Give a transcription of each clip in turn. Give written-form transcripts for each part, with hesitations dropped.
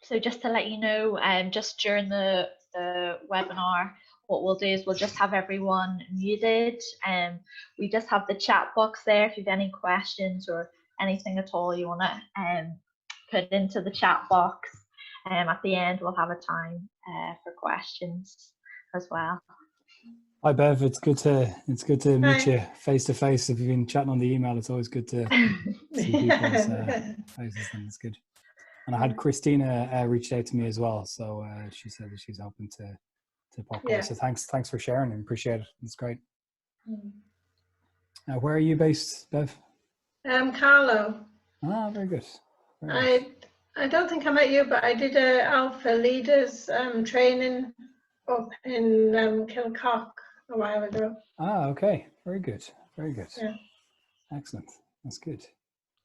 So just to let you know, just during the webinar, what we'll do is we'll just have everyone muted, and we just have the chat box there if you have any questions or anything at all you want to put into the chat box. At the end, we'll have a time for questions as well. Hi Bev, it's good to meet you face to face. If you've been chatting on the email, it's always good to see people's faces. Then it's good. And I had Christina reached out to me as well, so she said that she's open to pop over. So thanks for sharing and appreciate it. It's great. Where are you based, Bev? Carlo. Ah, very good. I don't think I met you, but I did a Alpha Leaders training up in Kilcock a while ago. Ah, okay. Very good. Very good. Yeah. Excellent. That's good.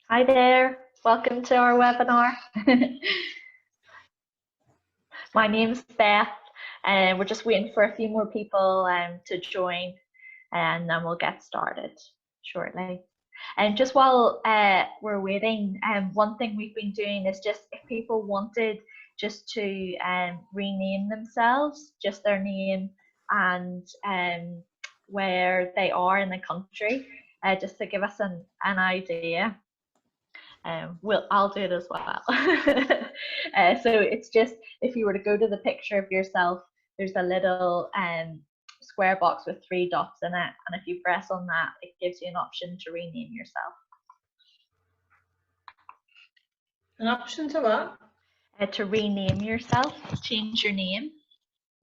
Hi there. Welcome to our webinar. My name's Beth, and we're just waiting for a few more people to join, and then we'll get started shortly. And just while we're waiting, one thing we've been doing is just if people wanted just to rename themselves, just their name and where they are in the country, just to give us an idea. I'll do it as well. So it's just, if you were to go to the picture of yourself, there's a little square box with 3 dots in it, and if you press on that, it gives you an option to rename yourself. An option to what? To rename yourself, change your name.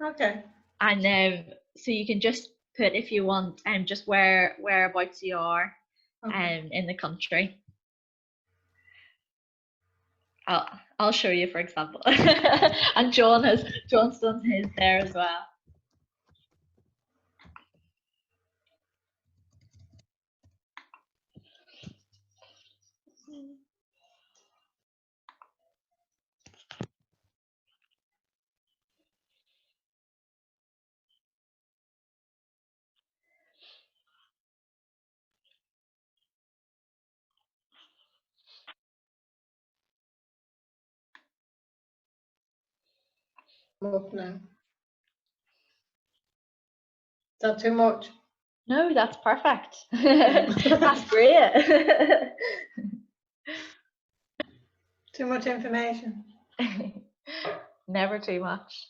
Okay. And so you can just put, if you want, just whereabouts you are in the country. I'll show you, for example. And John's done his there as well. Up now. Is that too much? No, that's perfect. That's great. Too much information. Never too much.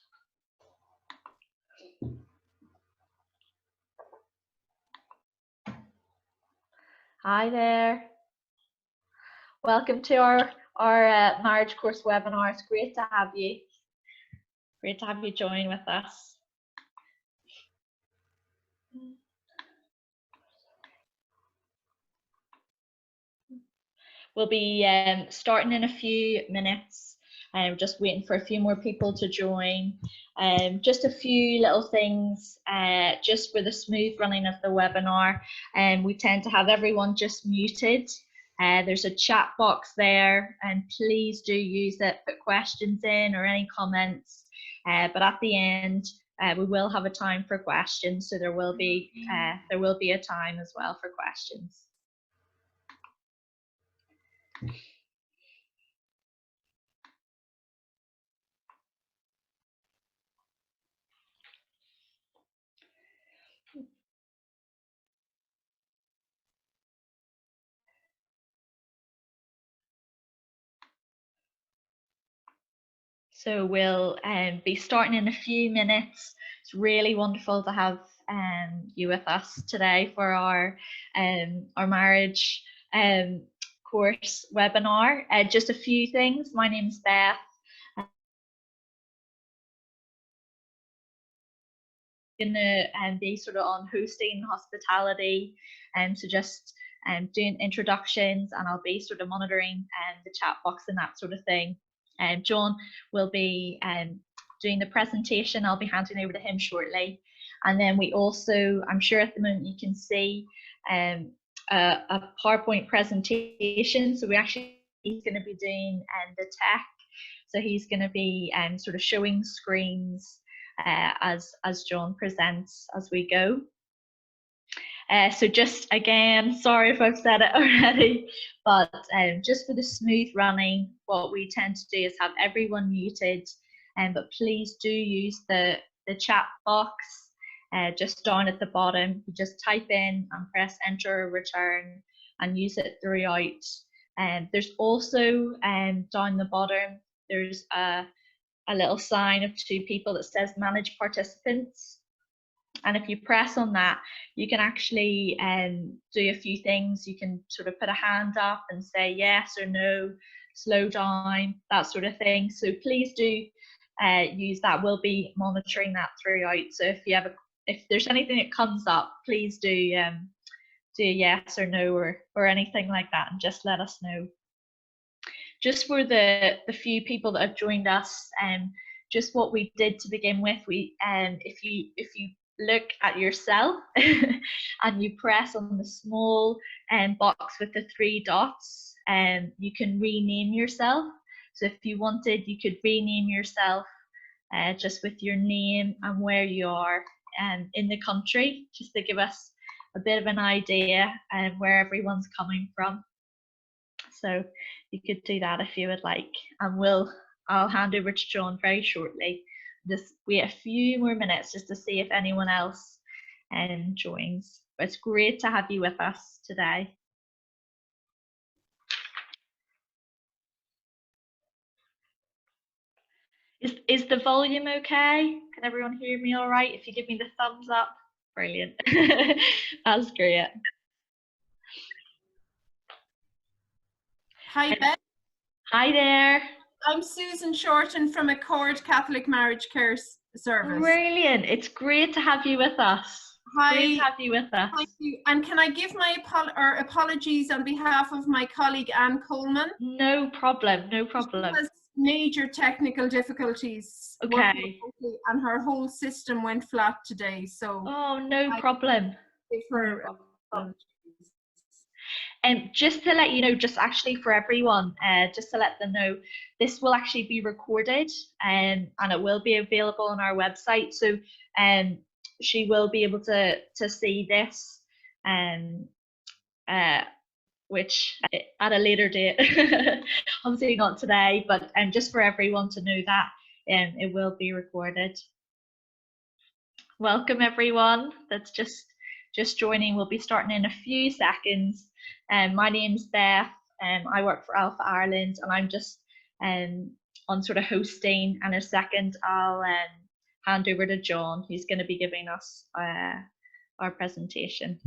Hi there. Welcome to our marriage course webinar. It's great to have you. Great to have you join with us. We'll be starting in a few minutes. I'm just waiting for a few more people to join. Just a few little things, just for the smooth running of the webinar. We tend to have everyone just muted. There's a chat box there, and please do use it, put questions in or any comments. But at the end, we will have a time for questions, so there will be a time as well for questions. So we'll be starting in a few minutes. It's really wonderful to have you with us today for our marriage course webinar. Just a few things. My name's Beth. I'm gonna be sort of on hosting, hospitality, and so just doing introductions, and I'll be sort of monitoring the chat box and that sort of thing. John will be doing the presentation. I'll be handing over to him shortly. And then we also, I'm sure at the moment you can see a PowerPoint presentation. So he's going to be doing the tech. So he's going to be sort of showing screens as John presents as we go. So just again, sorry if I've said it already, but just for the smooth running, what we tend to do is have everyone muted, but please do use the chat box just down at the bottom. You just type in and press enter or return and use it throughout. And there's also down the bottom, there's a little sign of two people that says manage participants. And if you press on that, you can actually do a few things. You can sort of put a hand up and say yes or no, slow down, that sort of thing. So please do use that. We'll be monitoring that throughout. So if there's anything that comes up, please do yes or no or anything like that, and just let us know. Just for the few people that have joined us, just what we did to begin with, if you look at yourself and you press on the small box with the 3 dots, you can rename yourself. So if you wanted, you could rename yourself just with your name and where you are in the country, just to give us a bit of an idea where everyone's coming from. So you could do that if you would like, and I'll hand over to John very shortly. Just wait a few more minutes just to see if anyone else joins. But it's great to have you with us today. Is the volume okay? Can everyone hear me all right? If you give me the thumbs up, brilliant. That's great. Hi, Beth. Hi there. I'm Susan Shorten from Accord Catholic Marriage Care Service. Brilliant. It's great to have you with us. Hi. Great to have you with us. Thank you. And can I give my apologies on behalf of my colleague Anne Coleman? No problem. No problem. She has major technical difficulties. Okay. And her whole system went flat today. So. Oh, no problem. Give her apologies. Just to let you know, just actually for everyone, just to let them know, this will actually be recorded and it will be available on our website. So she will be able to see this, which at a later date, obviously not today, but just for everyone to know that it will be recorded. Welcome everyone that's just joining. We'll be starting in a few seconds. My name's Beth. I work for Alpha Ireland, and I'm just on sort of hosting. And in a second, I'll hand over to John, who's going to be giving us our presentation.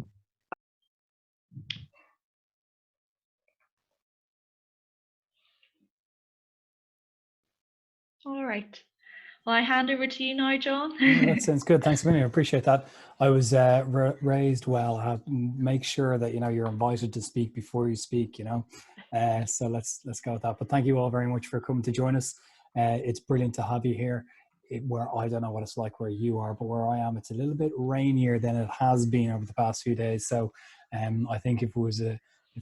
All right. Well, I hand over to you now, John. That sounds good. Thanks a million. I appreciate that. I was raised well. Make sure that you're invited to speak before you speak. So let's go with that. But thank you all very much for coming to join us. It's brilliant to have you here. Where I don't know what it's like where you are, but where I am, it's a little bit rainier than it has been over the past few days. So I think if it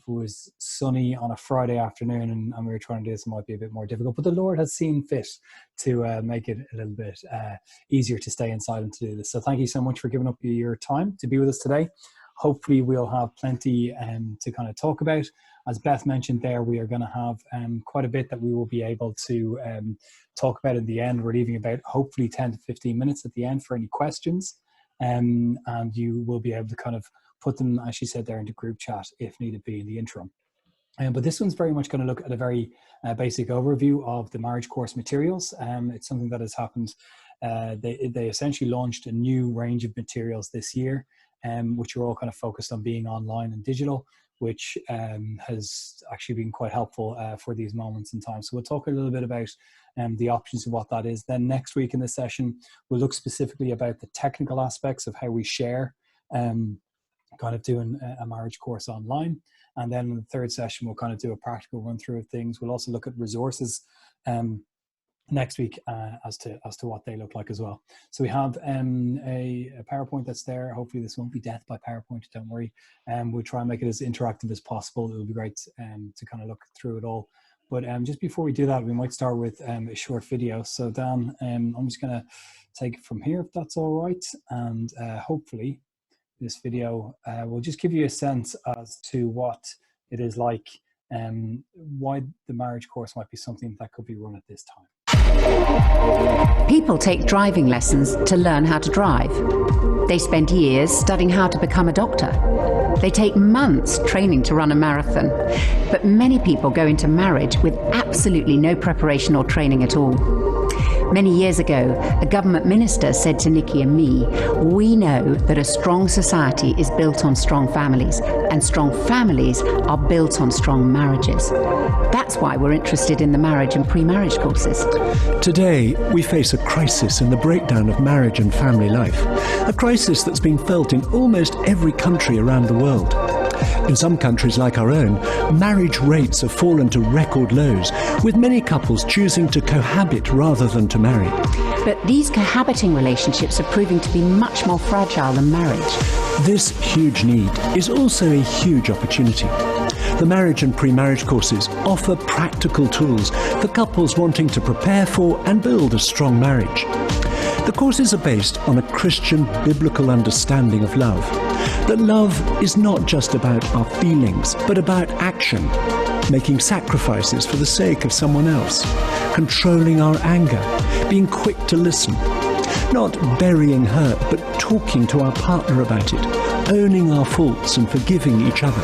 was sunny on a Friday afternoon and we were trying to do this, it might be a bit more difficult. But the Lord has seen fit to make it a little bit easier to stay inside and to do this. So thank you so much for giving up your time to be with us today. Hopefully we'll have plenty to kind of talk about. As Beth mentioned there, we are going to have quite a bit that we will be able to talk about in the end. We're leaving about hopefully 10 to 15 minutes at the end for any questions. And you will be able to kind of put them, as she said there, into group chat if needed be in the interim. But this one's very much going to look at a very basic overview of the marriage course materials. It's something that has happened. They essentially launched a new range of materials this year, which are all kind of focused on being online and digital, which has actually been quite helpful for these moments in time. So we'll talk a little bit about the options of what that is. Then next week in the session, we'll look specifically about the technical aspects of how we share kind of doing a marriage course online. And then in the third session, we'll kind of do a practical run through of things. We'll also look at resources next week as to what they look like as well. So we have a PowerPoint that's there. Hopefully this won't be death by PowerPoint, don't worry. We'll try and make it as interactive as possible. It would be great to kind of look through it all. But just before we do that, we might start with a short video. So Dan, I'm just going to take it from here if that's all right. And hopefully this video will just give you a sense as to what it is like, why the marriage course might be something that could be run at this time. People take driving lessons to learn how to drive. They spend years studying how to become a doctor. They take months training to run a marathon. But many people go into marriage with absolutely no preparation or training at all. Many years ago, a government minister said to Nikki and me, "We know that a strong society is built on strong families, and strong families are built on strong marriages." That's why we're interested in the marriage and pre-marriage courses. Today, we face a crisis in the breakdown of marriage and family life, a crisis that's been felt in almost every country around the world. In some countries like our own, marriage rates have fallen to record lows, with many couples choosing to cohabit rather than to marry. But these cohabiting relationships are proving to be much more fragile than marriage. This huge need is also a huge opportunity. The marriage and pre-marriage courses offer practical tools for couples wanting to prepare for and build a strong marriage. The courses are based on a Christian biblical understanding of love. That love is not just about our feelings, but about action, making sacrifices for the sake of someone else, controlling our anger, being quick to listen, not burying hurt, but talking to our partner about it, owning our faults and forgiving each other.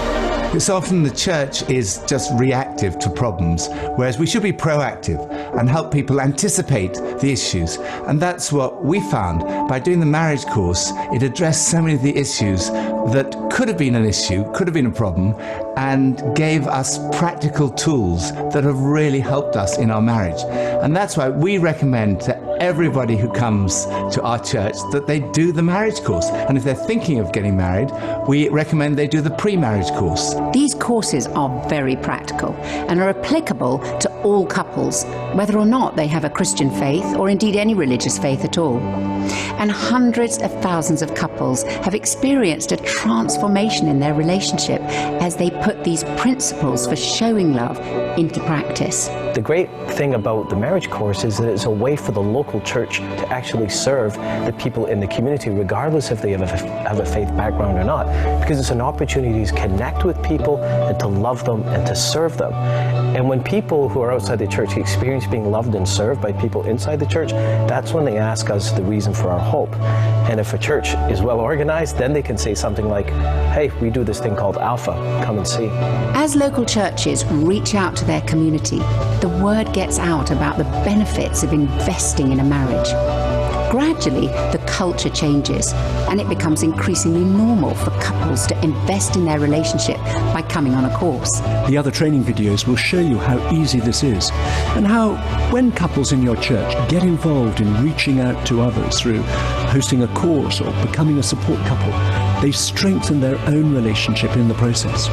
It's often the church is just reactive to problems, whereas we should be proactive and help people anticipate the issues. And that's what we found. By doing the marriage course, it addressed so many of the issues that could have been an issue, could have been a problem, and gave us practical tools that have really helped us in our marriage. And that's why we recommend to everybody who comes to our church that they do the marriage course. And if they're thinking of getting married, we recommend they do the pre-marriage course. These courses are very practical and are applicable to all couples, whether or not they have a Christian faith or indeed any religious faith at all. And hundreds of thousands of couples have experienced a transformation in their relationship as they put these principles for showing love into practice. The great thing about the marriage course is that it's a way for the local church to actually serve the people in the community, regardless if they have a faith background or not, because it's an opportunity to connect with people and to love them and to serve them. And when people who are outside the church experience being loved and served by people inside the church, that's when they ask us the reason for our hope. And if a church is well organized, then they can say something like, "Hey, we do this thing called Alpha, come and see." As local churches reach out to their community, the word gets out about the benefits of investing in a marriage. Gradually, the culture changes, and it becomes increasingly normal for couples to invest in their relationship by coming on a course. The other training videos will show you how easy this is, and how, when couples in your church get involved in reaching out to others through hosting a course or becoming a support couple, they strengthen their own relationship in the process.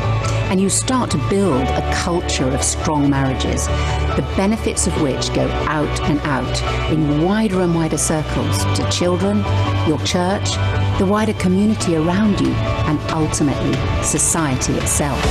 And you start to build a culture of strong marriages, the benefits of which go out and out in wider and wider circles to children, your church, the wider community around you, and ultimately society itself.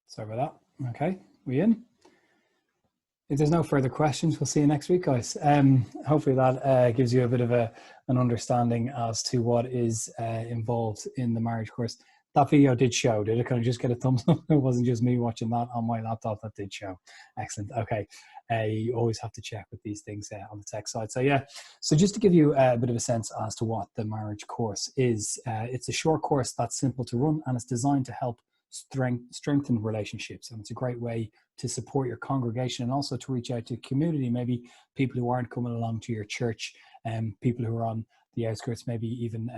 Sorry about that. Okay, we in? If there's no further questions, we'll see you next week, guys. Hopefully that gives you a bit of an understanding as to what is involved in the marriage course. That video did show. Did it kind of just get a thumbs up? It wasn't just me watching that on my laptop. That did show. Excellent. Okay. You always have to check with these things on the tech side. So yeah, so just to give you a bit of a sense as to what the marriage course is, it's a short course that's simple to run, and it's designed to help strengthen relationships, and it's a great way to support your congregation and also to reach out to community, maybe people who aren't coming along to your church, and people who are on the outskirts, maybe even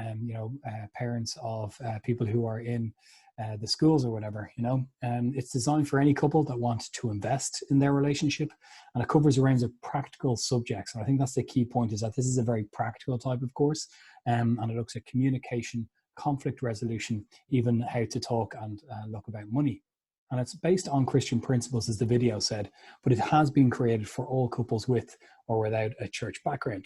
parents of people who are in the schools or whatever, you know. It's designed for any couple that wants to invest in their relationship, and it covers a range of practical subjects. And I think that's the key point, is that this is a very practical type of course, and it looks at communication, conflict resolution, even how to talk and look about money. And it's based on Christian principles, as the video said, but it has been created for all couples with or without a church background.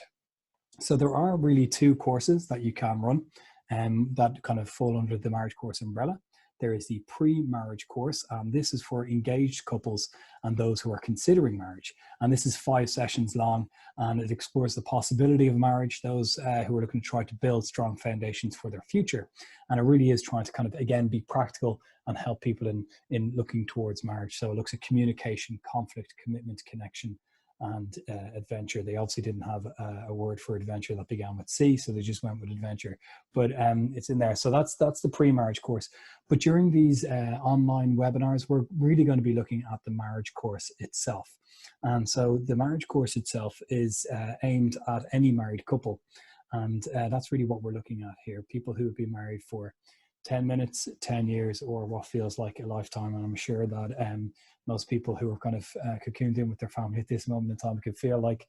So there are really two courses that you can run that kind of fall under the marriage course umbrella. There is the pre-marriage course, and this is for engaged couples and those who are considering marriage. And this is 5 sessions long, and it explores the possibility of marriage, those who are looking to try to build strong foundations for their future. And it really is trying to kind of, again, be practical and help people in looking towards marriage. So it looks at communication, conflict, commitment, connection, and adventure. They obviously didn't have a word for adventure that began with C, so they just went with adventure, but it's in there. So that's the pre-marriage course. But during these online webinars, we're really going to be looking at the marriage course itself. And so the marriage course itself is aimed at any married couple, and that's really what we're looking at here. People who have been married for 10 minutes, 10 years, or what feels like a lifetime. And I'm sure that most people who are kind of cocooned in with their family at this moment in time could feel like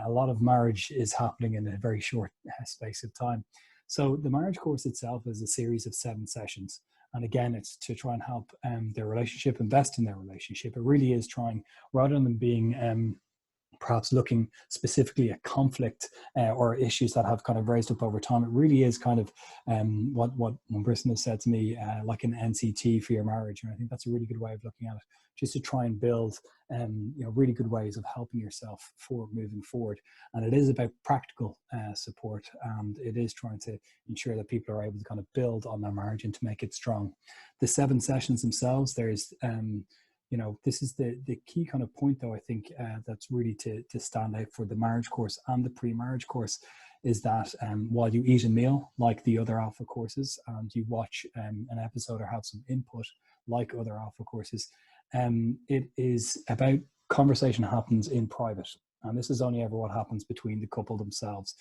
a lot of marriage is happening in a very short space of time. So the marriage course itself is a series of 7 sessions. And again, it's to try and help their relationship, invest in their relationship. It really is trying, rather than being perhaps looking specifically at conflict or issues that have kind of raised up over time. It really is kind of what one person has said to me, like an NCT for your marriage. And I think that's a really good way of looking at it, just to try and build really good ways of helping yourself for moving forward. And it is about practical support, and it is trying to ensure that people are able to kind of build on their marriage and to make it strong. The 7 sessions themselves, there's this is the key kind of point, though, I think that's really to stand out for the marriage course and the pre-marriage course, is that while you eat a meal like the other Alpha courses, and you watch an episode or have some input like other Alpha courses, it is about conversation happens in private. And this is only ever what happens between the couple themselves.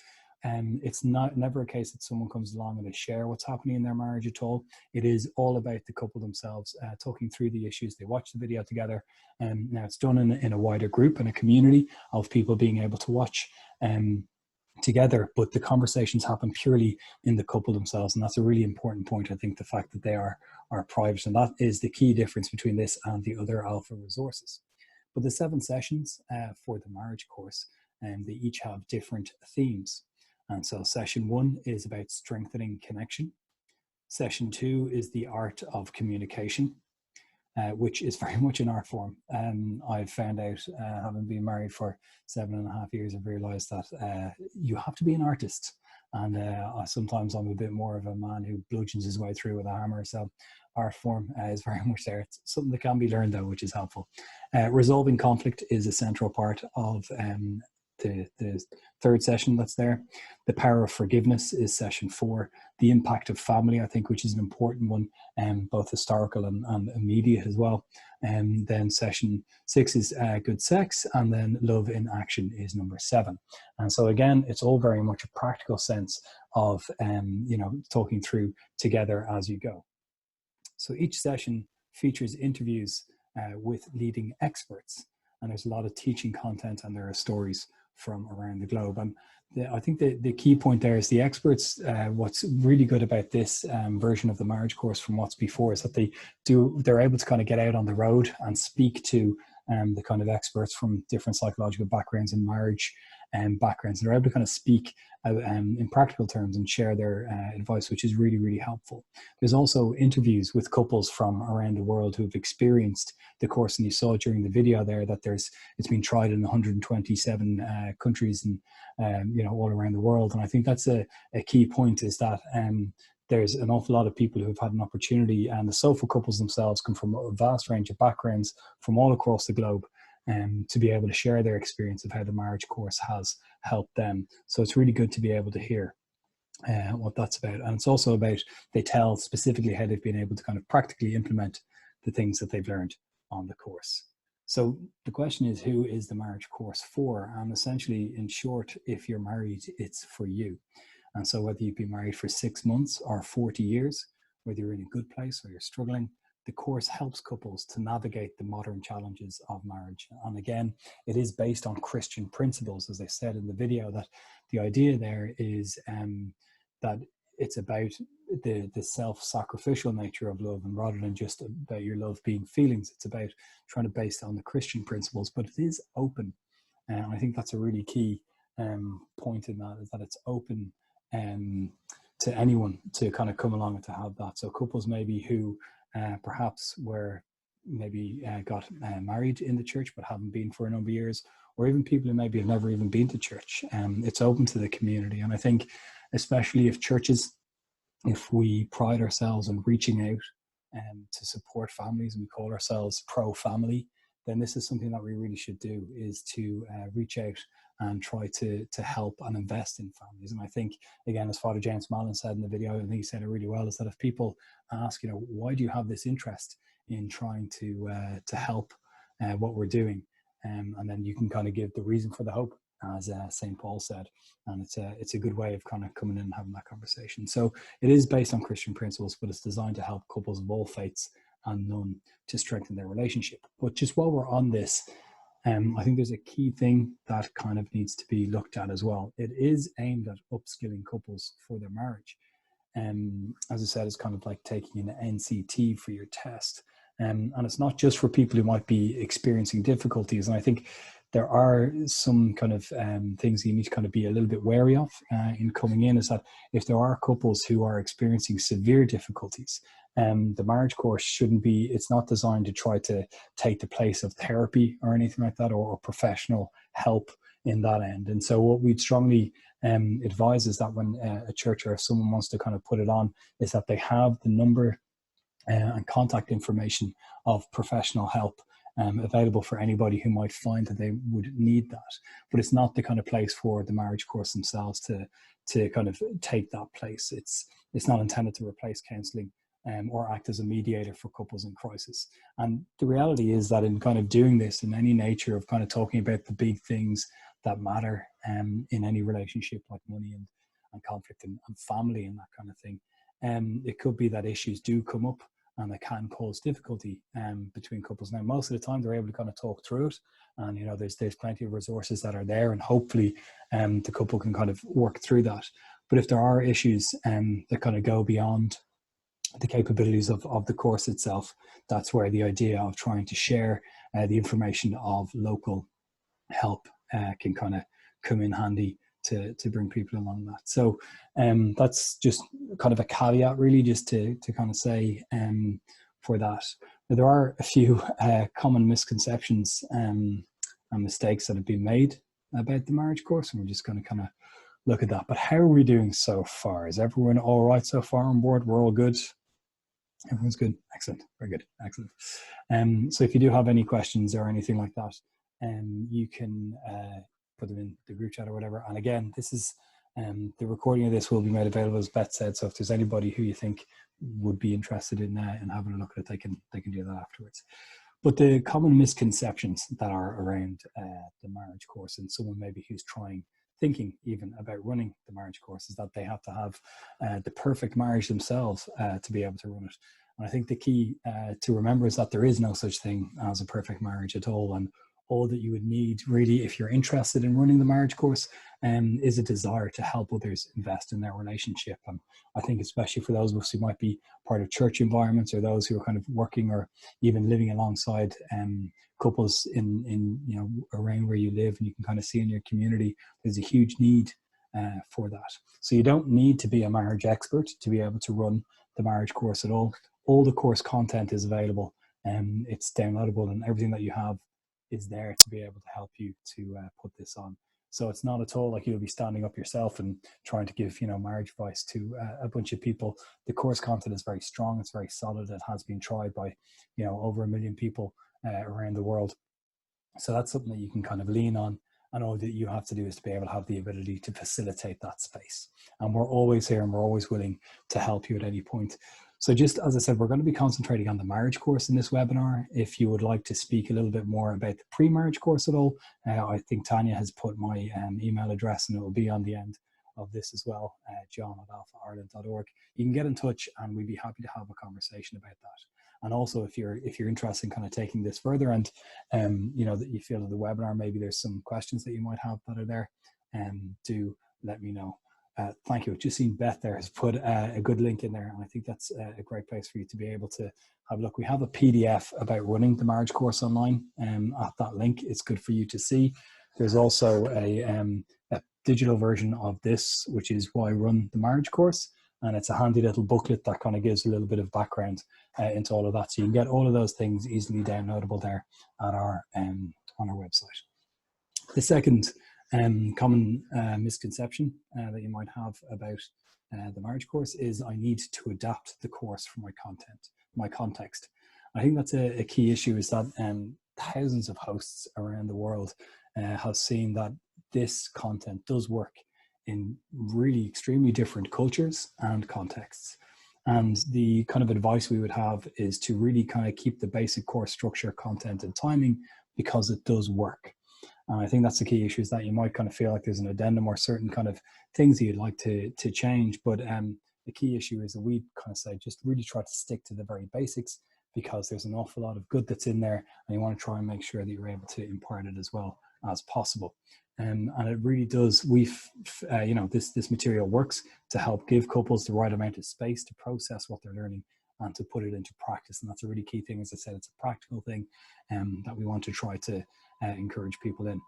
It's never a case that someone comes along and they share what's happening in their marriage at all. It is all about the couple themselves talking through the issues. They watch the video together. Now it's done in a wider group and a community of people being able to watch together, but the conversations happen purely in the couple themselves. And that's a really important point, I think, the fact that they are private. And that is the key difference between this and the other Alpha resources. But the 7 sessions for the marriage course, they each have different themes. And so session 1 is about strengthening connection. Session 2 is the art of communication, which is very much an art form. I've found out, having been married for 7.5 years, I've realized that you have to be an artist. And sometimes I'm a bit more of a man who bludgeons his way through with a hammer. So art form is very much there. It's something that can be learned, though, which is helpful. Resolving conflict is a central part of the 3rd session that's there. The power of forgiveness is session 4. The impact of family, I think, which is an important one, both historical and immediate as well. And then session 6 is good sex, and then love in action is number 7. And so again, it's all very much a practical sense of talking through together as you go. So each session features interviews with leading experts, and there's a lot of teaching content, and there are stories from around the globe. And I think the key point there is the experts. What's really good about this version of the marriage course from what's before is that they're able to kind of get out on the road and speak to the kind of experts from different psychological backgrounds and marriage backgrounds. And they're able to kind of speak in practical terms and share their advice, which is really, really helpful. There's also interviews with couples from around the world who've experienced the course, and you saw during the video there that it's been tried in 127 countries and all around the world. And I think that's a key point, is that there's an awful lot of people who've had an opportunity, and the soulful couples themselves come from a vast range of backgrounds from all across the globe, to be able to share their experience of how the marriage course has helped them. So it's really good to be able to hear what that's about. And it's also about, they tell specifically how they've been able to kind of practically implement the things that they've learned on the course. So the question is, who is the marriage course for? And essentially, in short, if you're married, it's for you. And so whether you've been married for 6 months or 40 years, whether you're in a good place or you're struggling, the course helps couples to navigate the modern challenges of marriage. And again, it is based on Christian principles, as I said in the video, that the idea there is that it's about the self-sacrificial nature of love, and rather than just about your love being feelings, it's about trying to base it on the Christian principles, but it is open. And I think that's a really key point in that, is that it's open to anyone to kind of come along and to have that. So couples maybe who perhaps were got married in the church but haven't been for a number of years, or even people who maybe have never even been to church, it's open to the community. And I think especially if churches, if we pride ourselves on reaching out to support families, and we call ourselves pro-family, then this is something that we really should do, is to reach out and try to help and invest in families. And I think, again, as Father James Mallon said in the video, I think he said it really well, is that if people ask, why do you have this interest in trying to help what we're doing? And then you can kind of give the reason for the hope, as St. Paul said. And it's a good way of kind of coming in and having that conversation. So it is based on Christian principles, but it's designed to help couples of all faiths and none to strengthen their relationship. But just while we're on this, I think there's a key thing that kind of needs to be looked at as well. It is aimed at upskilling couples for their marriage. As I said, it's kind of like taking an NCT for your test. And it's not just for people who might be experiencing difficulties. And I think there are some kind of things you need to kind of be a little bit wary of in coming in, is that if there are couples who are experiencing severe difficulties, the marriage course shouldn't be, it's not designed to try to take the place of therapy or anything like that, or professional help in that end. And so what we'd strongly advise is that when a church, or if someone wants to kind of put it on, is that they have the number and contact information of professional help available for anybody who might find that they would need that. But it's not the kind of place for the marriage course themselves to kind of take that place. It's not intended to replace counselling or act as a mediator for couples in crisis. And the reality is that in kind of doing this, in any nature of kind of talking about the big things that matter in any relationship, like money and conflict and family and that kind of thing, it could be that issues do come up and it can cause difficulty between couples. Now, most of the time they're able to kind of talk through it, and there's plenty of resources that are there, and hopefully the couple can kind of work through that. But if there are issues that kind of go beyond the capabilities of the course itself, that's where the idea of trying to share the information of local help can kind of come in handy to bring people along that. So that's just kind of a caveat, really, just to kind of say for that. Now, there are a few common misconceptions and mistakes that have been made about the marriage course, and we're just going to kind of look at that. But how are we doing so far? Is everyone all right so far on board? We're all good? Everyone's good? Excellent. Very good. Excellent. So if you do have any questions or anything like that, you can put them in the group chat or whatever. And again, this is the recording of this will be made available, as Beth said. So if there's anybody who you think would be interested in having a look at it, they can do that afterwards. But the common misconceptions that are around the marriage course, and someone maybe who's thinking even about running the marriage course, is that they have to have the perfect marriage themselves to be able to run it. And I think the key to remember is that there is no such thing as a perfect marriage at all. And all that you would need, really, if you're interested in running the marriage course, is a desire to help others invest in their relationship. And I think especially for those of us who might be part of church environments, or those who are kind of working or even living alongside couples in around where you live, and you can kind of see in your community, there's a huge need for that. So you don't need to be a marriage expert to be able to run the marriage course at all. All the course content is available, and it's downloadable, and everything that you have is there to be able to help you to put this on. So it's not at all like you'll be standing up yourself and trying to give marriage advice to a bunch of people. The course content is very strong, it's very solid, it has been tried by over 1 million people around the world. So that's something that you can kind of lean on, and all that you have to do is to be able to have the ability to facilitate that space. And we're always here, and we're always willing to help you at any point. So just as I said, we're going to be concentrating on the marriage course in this webinar. If you would like to speak a little bit more about the pre-marriage course at all, I think Tanya has put my email address, and it will be on the end of this as well, john@alphaireland.org. You can get in touch, and we'd be happy to have a conversation about that. And also, if you're interested in kind of taking this further, and that you feel that the webinar, maybe there's some questions that you might have that are there, do let me know. Thank you. Just seen Beth there has put a good link in there, and I think that's a great place for you to be able to have a look. We have a PDF about running the marriage course online at that link. It's good for you to see. There's also a digital version of this, which is Why Run the Marriage Course, and it's a handy little booklet that kind of gives a little bit of background into all of that. So you can get all of those things easily downloadable there at our on our website. The second common misconception that you might have about the marriage course is I need to adapt the course for my context. I think that's a key issue, is that thousands of hosts around the world have seen that this content does work in really extremely different cultures and contexts. And the kind of advice we would have is to really kind of keep the basic course structure, content, and timing, because it does work. And I think that's the key issue, is that you might kind of feel like there's an addendum or certain kind of things that you'd like to change. But the key issue is that we kind of say, just really try to stick to the very basics, because there's an awful lot of good that's in there, and you want to try and make sure that you're able to impart it as well as possible. And it really does. This material works to help give couples the right amount of space to process what they're learning and to put it into practice. And that's a really key thing. As I said, it's a practical thing that we want to try to encourage people in.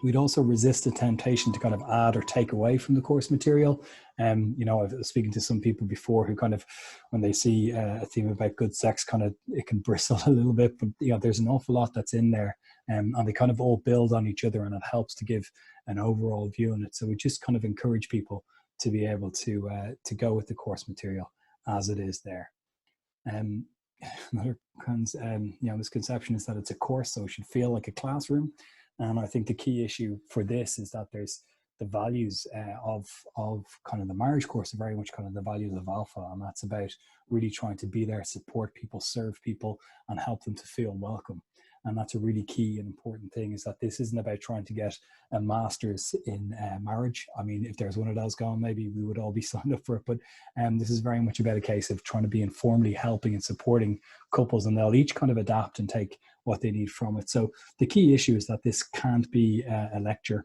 We'd also resist the temptation to kind of add or take away from the course material. I was speaking to some people before who kind of, when they see a theme about good sex, kind of it can bristle a little bit, but there's an awful lot that's in there, and they kind of all build on each other, and it helps to give an overall view on it. So we just kind of encourage people to be able to go with the course material as it is there. Another misconception is that it's a course, so it should feel like a classroom. And I think the key issue for this is that there's the values of kind of the marriage course are very much kind of the values of Alpha, and that's about really trying to be there, support people, serve people, and help them to feel welcome. And that's a really key and important thing, is that this isn't about trying to get a master's in marriage. I mean, if there's one of those going, maybe we would all be signed up for it. But this is very much about a case of trying to be informally helping and supporting couples, and they'll each kind of adapt and take what they need from it. So the key issue is that this can't be a lecture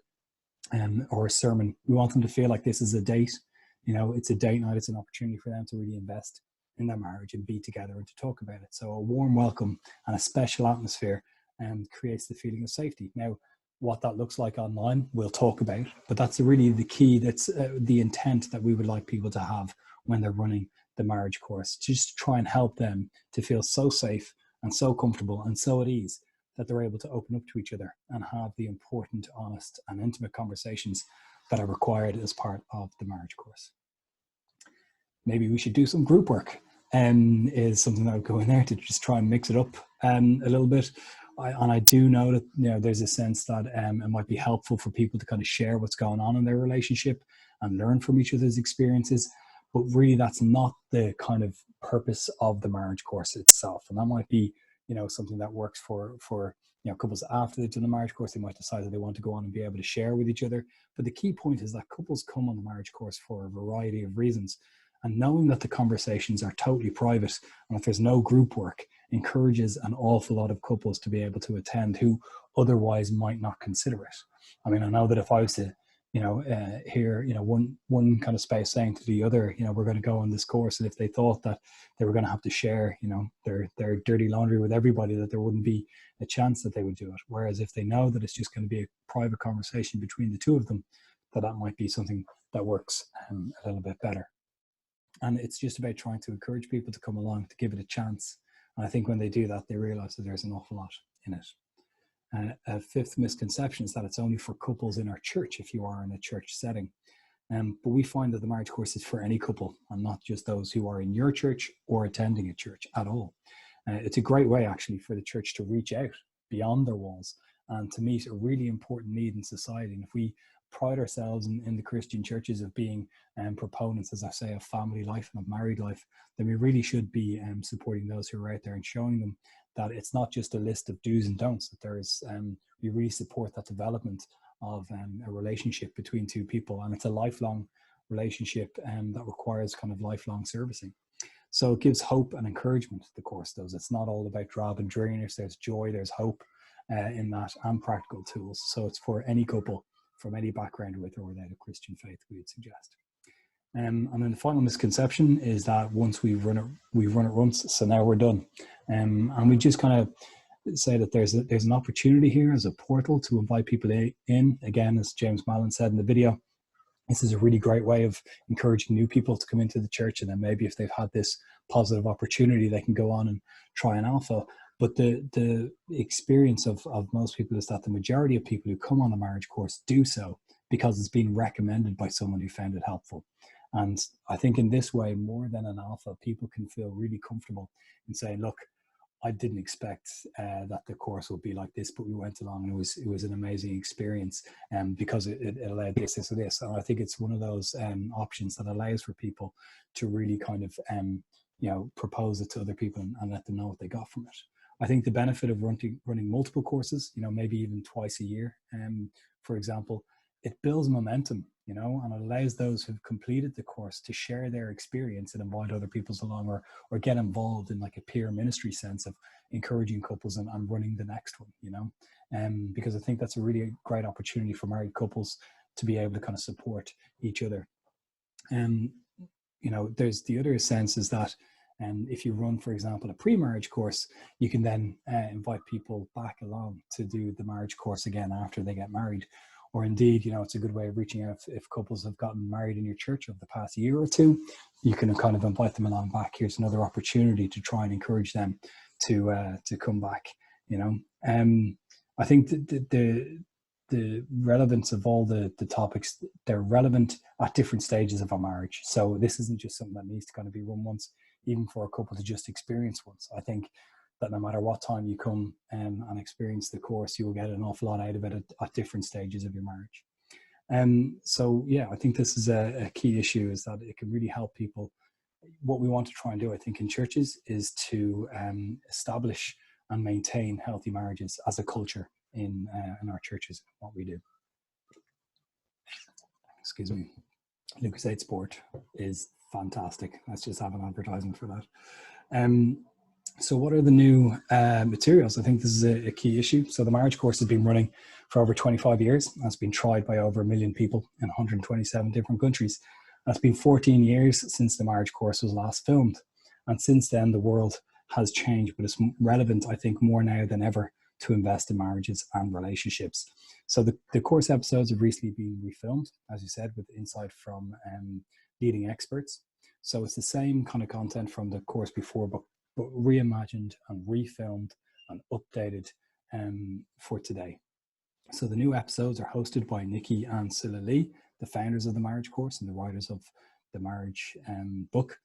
or a sermon. We want them to feel like this is a date. It's a date night. It's an opportunity for them to really invest in their marriage and be together and to talk about it. So a warm welcome and a special atmosphere creates the feeling of safety. Now, what that looks like online, we'll talk about, but that's really the key. That's the intent that we would like people to have when they're running the marriage course, just to try and help them to feel so safe and so comfortable and so at ease that they're able to open up to each other and have the important, honest, and intimate conversations that are required as part of the marriage course. Maybe we should do some group work, is something that would go in there to just try and mix it up a little bit. I do know that there's a sense that it might be helpful for people to kind of share what's going on in their relationship and learn from each other's experiences. But really, that's not the kind of purpose of the marriage course itself. And that might be something that works for couples after they've done the marriage course. They might decide that they want to go on and be able to share with each other. But the key point is that couples come on the marriage course for a variety of reasons. And knowing that the conversations are totally private, and if there's no group work, encourages an awful lot of couples to be able to attend who otherwise might not consider it. I mean, I know that if I was to, hear, one kind of space saying to the other, we're going to go on this course, and if they thought that they were going to have to share, their dirty laundry with everybody, that there wouldn't be a chance that they would do it. Whereas if they know that it's just going to be a private conversation between the two of them, that might be something that works a little bit better. And it's just about trying to encourage people to come along, to give it a chance. And I think when they do that, they realize that there's an awful lot in it. A fifth misconception is that it's only for couples in our church if you are in a church setting. But we find that the marriage course is for any couple, and not just those who are in your church or attending a church at all. It's a great way, actually, for the church to reach out beyond their walls and to meet a really important need in society. And if we pride ourselves in the Christian churches of being proponents, as I say, of family life and of married life, then we really should be supporting those who are out there and showing them that it's not just a list of do's and don'ts, that there is, we really support that development of a relationship between two people. And it's a lifelong relationship that requires kind of lifelong servicing. So it gives hope and encouragement, the course does. It's not all about drab and dreariness. There's joy, there's hope in that, and practical tools. So it's for any couple from any background with or without a Christian faith, we would suggest. And then the final misconception is that once we've run it once, so now we're done. And we just kind of say that there's an opportunity here as a portal to invite people in. Again, as James Mallon said in the video, this is a really great way of encouraging new people to come into the church, and then maybe if they've had this positive opportunity, they can go on and try an alpha. But the experience of most people is that the majority of people who come on a marriage course do so because it's been recommended by someone who found it helpful. And I think in this way, more than an alpha, people can feel really comfortable in saying, look, I didn't expect that the course would be like this, but we went along and it was an amazing experience because it allowed this, this, or this. And I think it's one of those options that allows for people to really kind of, propose it to other people and let them know what they got from it. I think the benefit of running multiple courses, maybe even twice a year, for example, it builds momentum, and it allows those who've completed the course to share their experience and invite other people along, or get involved in like a peer ministry sense of encouraging couples and running the next one, because I think that's a really great opportunity for married couples to be able to kind of support each other. There's the other sense is that if you run, for example, a pre-marriage course, you can then invite people back along to do the marriage course again after they get married. Or indeed, it's a good way of reaching out if couples have gotten married in your church over the past year or two. You can kind of invite them along back. Here's another opportunity to try and encourage them to come back. I think the relevance of all the topics, they're relevant at different stages of a marriage. So this isn't just something that needs to kind of be run once, even for a couple to just experience once. I think that no matter what time you come and experience the course, you will get an awful lot out of it at different stages of your marriage. So yeah, I think this is a key issue, is that it can really help people. What we want to try and do, I think, in churches is to establish and maintain healthy marriages as a culture in our churches, what we do. Excuse me. Lucas 8 Sport is fantastic. Let's just have an advertisement for that. So what are the new materials? I think this is a key issue. So the marriage course has been running for over 25 years. It's been tried by over 1 million people in 127 different countries. It's been 14 years since the marriage course was last filmed. And since then, the world has changed, but it's relevant, I think, more now than ever to invest in marriages and relationships. So the course episodes have recently been refilmed, as you said, with insight from leading experts. So it's the same kind of content from the course before, but reimagined and refilmed and updated for today. So the new episodes are hosted by Nikki and Silla Lee, the founders of the marriage course and the writers of the marriage book.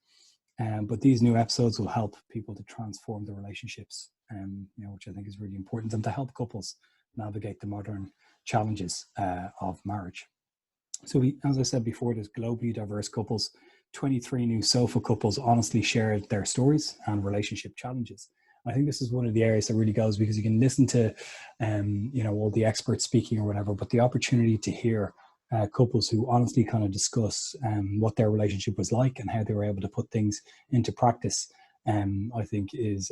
But these new episodes will help people to transform their relationships, which I think is really important, and to help couples navigate the modern challenges of marriage. So as I said before, there's globally diverse couples. 23 new sofa couples honestly shared their stories and relationship challenges. I think this is one of the areas that really goes, because you can listen to, all the experts speaking or whatever, but the opportunity to hear couples who honestly kind of discuss what their relationship was like and how they were able to put things into practice, I think is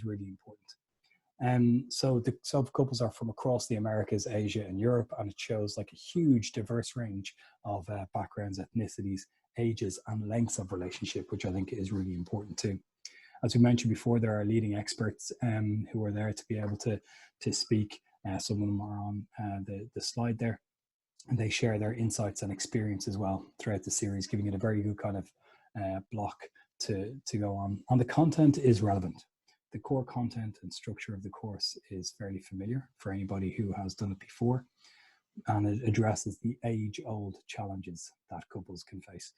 really important. So the sofa couples are from across the Americas, Asia, and Europe, and it shows like a huge diverse range of backgrounds, ethnicities, ages, and lengths of relationship, which I think is really important too. As we mentioned before, there are leading experts who are there to be able to speak. Some of them are on the slide there, and they share their insights and experience as well throughout the series, giving it a very good kind of block to go on. And the content is relevant. The core content and structure of the course is fairly familiar for anybody who has done it before, and it addresses the age-old challenges that couples can face.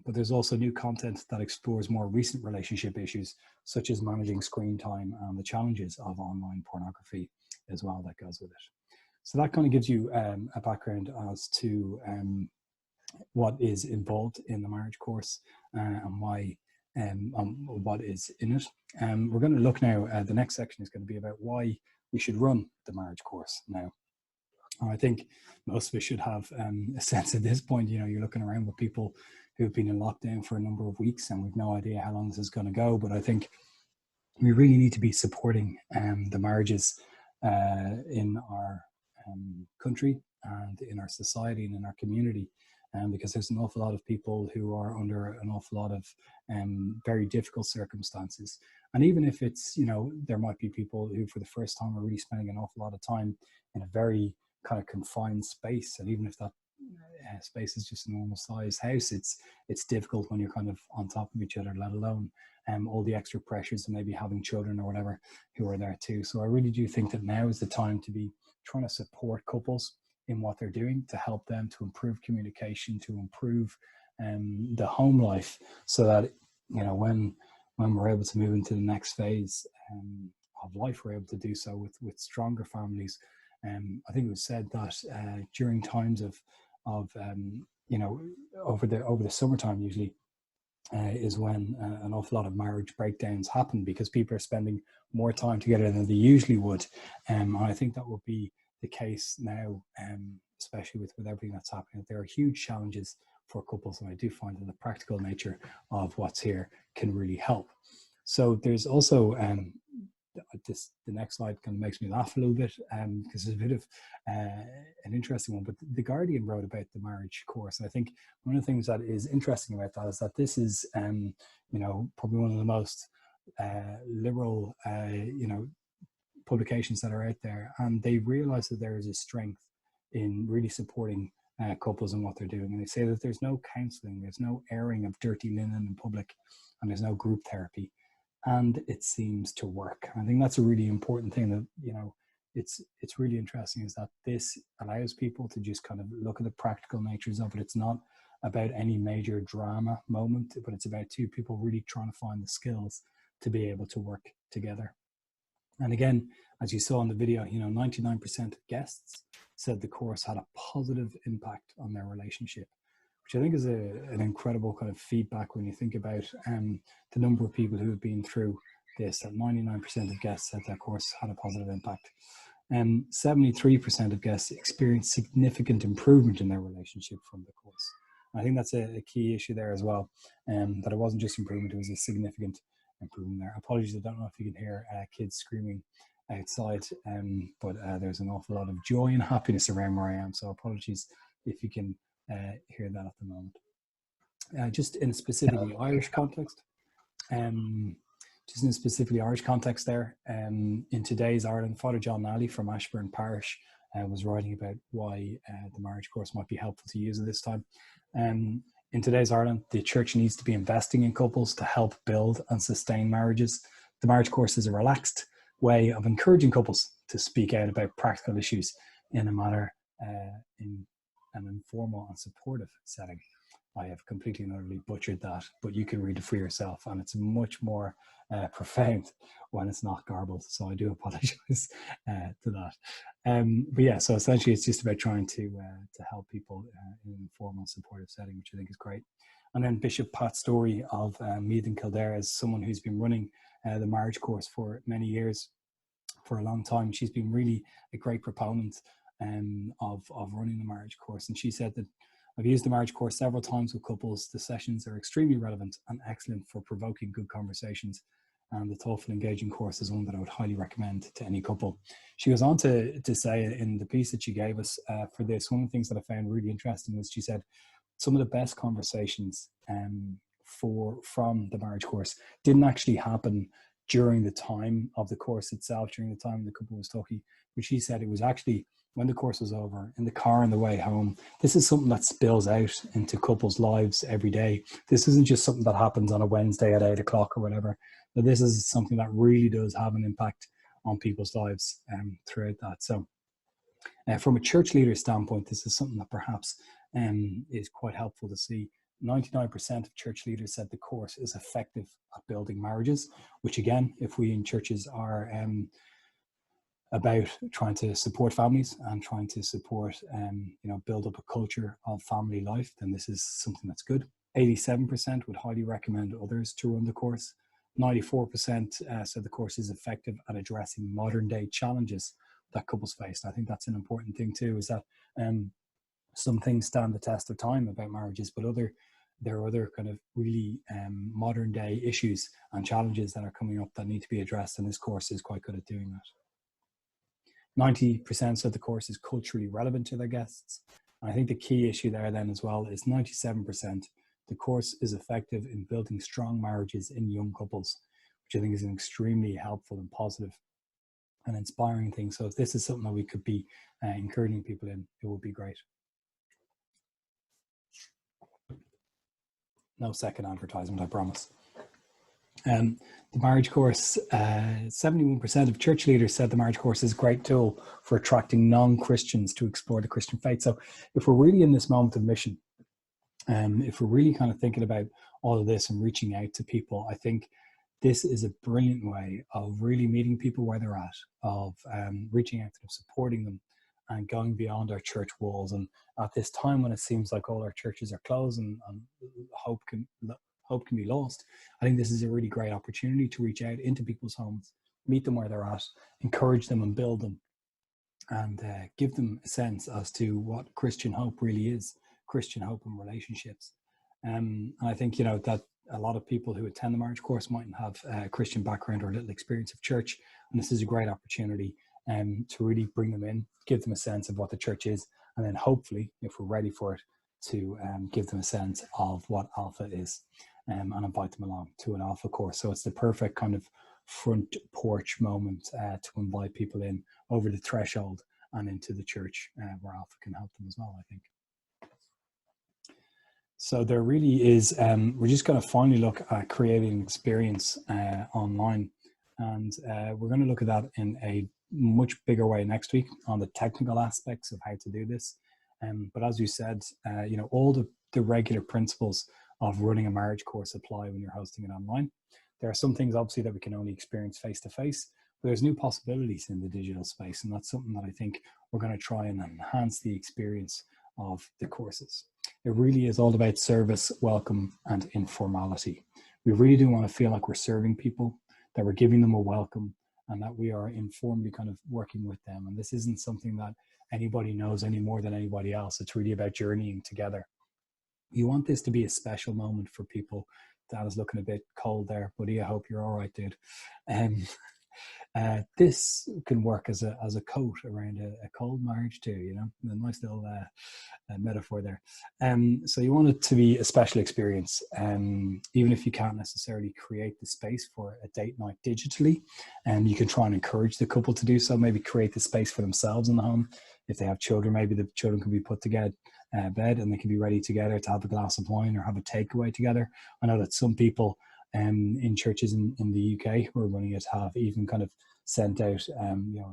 But there's also new content that explores more recent relationship issues, such as managing screen time and the challenges of online pornography as well that goes with it. So that kind of gives you a background as to what is involved in the marriage course and why, what is in it. We're going to look now, the next section is going to be about why we should run the marriage course now. And I think most of us should have a sense at this point, you're looking around with people who've been in lockdown for a number of weeks and we've no idea how long this is going to go. But I think we really need to be supporting the marriages in our country and in our society and in our community. Because there's an awful lot of people who are under an awful lot of very difficult circumstances. And even if it's, you know, there might be people who for the first time are really spending an awful lot of time in a very kind of confined space. And even if that space is just a normal sized house, it's difficult when you're kind of on top of each other, let alone all the extra pressures of maybe having children or whatever who are there too. So I really do think that now is the time to be trying to support couples in what they're doing, to help them to improve communication, to improve the home life, so that, you know, when we're able to move into the next phase of life, we're able to do so with stronger families. I think it was said that during times of you know, over the summertime usually is when an awful lot of marriage breakdowns happen, because people are spending more time together than they usually would. And I think that will be the case now, especially with everything that's happening. There are huge challenges for couples, and I do find that the practical nature of what's here can really help. So there's also the next slide kind of makes me laugh a little bit, because it's a bit of an interesting one. But The Guardian wrote about the marriage course, and I think one of the things that is interesting about that is that this is, you know, probably one of the most liberal, you know, publications that are out there, and they realize that there is a strength in really supporting couples and what they're doing. And they say that there's no counseling, there's no airing of dirty linen in public, and there's no group therapy, and it seems to work. I think that's a really important thing, that, you know, it's really interesting, is that this allows people to just kind of look at the practical natures of it. It's not about any major drama moment, but it's about two people really trying to find the skills to be able to work together. And again, as you saw in the video, you know, 99% of guests said the course had a positive impact on their relationship, which I think is an incredible kind of feedback when you think about the number of people who have been through this. That 99% of guests said that course had a positive impact. 73% of guests experienced significant improvement in their relationship from the course. And I think that's a key issue there as well, that it wasn't just improvement, it was a significant improvement there. Apologies, I don't know if you can hear kids screaming outside, but there's an awful lot of joy and happiness around where I am, so apologies if you can hear that at the moment. Just in a specifically Irish context, there, in today's Ireland, Father John Nally from Ashburn Parish was writing about why the marriage course might be helpful to use at this time. In today's Ireland, the church needs to be investing in couples to help build and sustain marriages. The marriage course is a relaxed way of encouraging couples to speak out about practical issues in a manner, in an informal and supportive setting. I have completely and utterly butchered that, but you can read it for yourself, and it's much more profound when it's not garbled. So I do apologize to that. But yeah, so essentially it's just about trying to help people in an informal and supportive setting, which I think is great. And then Bishop Pat Story of Meath and Kildare is someone who's been running the marriage course for many years, for a long time. She's been really a great proponent of running the marriage course. And she said that, I've used the marriage course several times with couples. The sessions are extremely relevant and excellent for provoking good conversations. And the thoughtful, engaging course is one that I would highly recommend to any couple. She goes on to say in the piece that she gave us for this, one of the things that I found really interesting was, she said, some of the best conversations from the marriage course didn't actually happen during the time of the course itself, during the time the couple was talking, but she said it was actually when the course was over, in the car on the way home. This is something that spills out into couples' lives every day. This isn't just something that happens on a Wednesday at 8 o'clock or whatever, but this is something that really does have an impact on people's lives throughout that. So from a church leader standpoint, this is something that perhaps is quite helpful to see. 99% of church leaders said the course is effective at building marriages, which again, if we in churches are about trying to support families and trying to support, build up a culture of family life, then this is something that's good. 87% would highly recommend others to run the course. 94% said the course is effective at addressing modern day challenges that couples face. And I think that's an important thing too, is that some things stand the test of time about marriages, but there are other kind of really modern day issues and challenges that are coming up that need to be addressed, and this course is quite good at doing that. 90% of the course is culturally relevant to their guests. And I think the key issue there then as well is 97%. The course is effective in building strong marriages in young couples, which I think is an extremely helpful and positive and inspiring thing. So if this is something that we could be encouraging people in, it would be great. No second advertisement, I promise. The marriage course, 71% of church leaders said the marriage course is a great tool for attracting non-Christians to explore the Christian faith. So if we're really in this moment of mission, if we're really kind of thinking about all of this and reaching out to people, I think this is a brilliant way of really meeting people where they're at, of reaching out to them, supporting them, and going beyond our church walls. And at this time when it seems like all our churches are closed and hope can be lost, I think this is a really great opportunity to reach out into people's homes, meet them where they're at, encourage them and build them, and give them a sense as to what Christian hope really is, Christian hope and relationships. And I think, that a lot of people who attend the marriage course mightn't have a Christian background or little experience of church. And this is a great opportunity to really bring them in, give them a sense of what the church is, and then hopefully, if we're ready for it, to give them a sense of what Alpha is, and invite them along to an Alpha course. So it's the perfect kind of front porch moment to invite people in over the threshold and into the church where Alpha can help them as well, I think. So there really is, we're just going to finally look at creating an experience online. And we're going to look at that in a much bigger way next week on the technical aspects of how to do this. But as you said, all the regular principles of running a marriage course apply when you're hosting it online. There are some things obviously that we can only experience face to face, but there's new possibilities in the digital space. And that's something that I think we're going to try and enhance the experience of the courses. It really is all about service, welcome, and informality. We really do want to feel like we're serving people, that we're giving them a welcome, and that we are informally kind of working with them. And this isn't something that anybody knows any more than anybody else. It's really about journeying together. You want this to be a special moment for people. Dad is looking a bit cold there, buddy. I hope you're all right, dude. This can work as a coat around a cold marriage too, a nice little metaphor there. So you want it to be a special experience, even if you can't necessarily create the space for a date night digitally, and you can try and encourage the couple to do so. Maybe create the space for themselves in the home. If they have children, maybe the children can be put to bed and they can be ready together to have a glass of wine or have a takeaway together. I know that some people in churches in the UK who are running it have even kind of sent out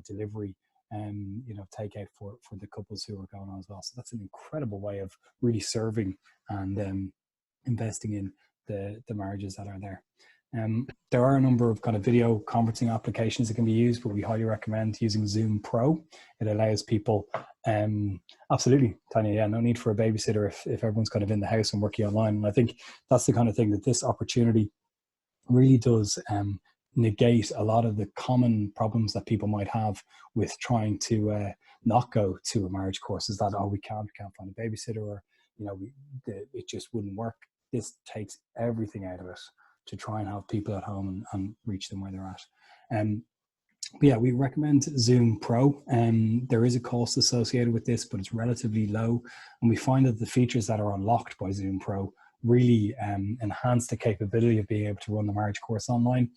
delivery takeout for the couples who are going on as well. So that's an incredible way of really serving and investing in the marriages that are there. There are a number of kind of video conferencing applications that can be used, but we highly recommend using Zoom Pro. It allows people, absolutely, Tanya, yeah, no need for a babysitter if everyone's kind of in the house and working online. And I think that's the kind of thing that this opportunity really does negate a lot of the common problems that people might have with trying to not go to a marriage course, is that, we can't find a babysitter, or it just wouldn't work. This takes everything out of it to try and have people at home and reach them where they're at. But yeah, we recommend Zoom Pro. There is a cost associated with this, but it's relatively low, and we find that the features that are unlocked by Zoom Pro really enhance the capability of being able to run the marriage course online.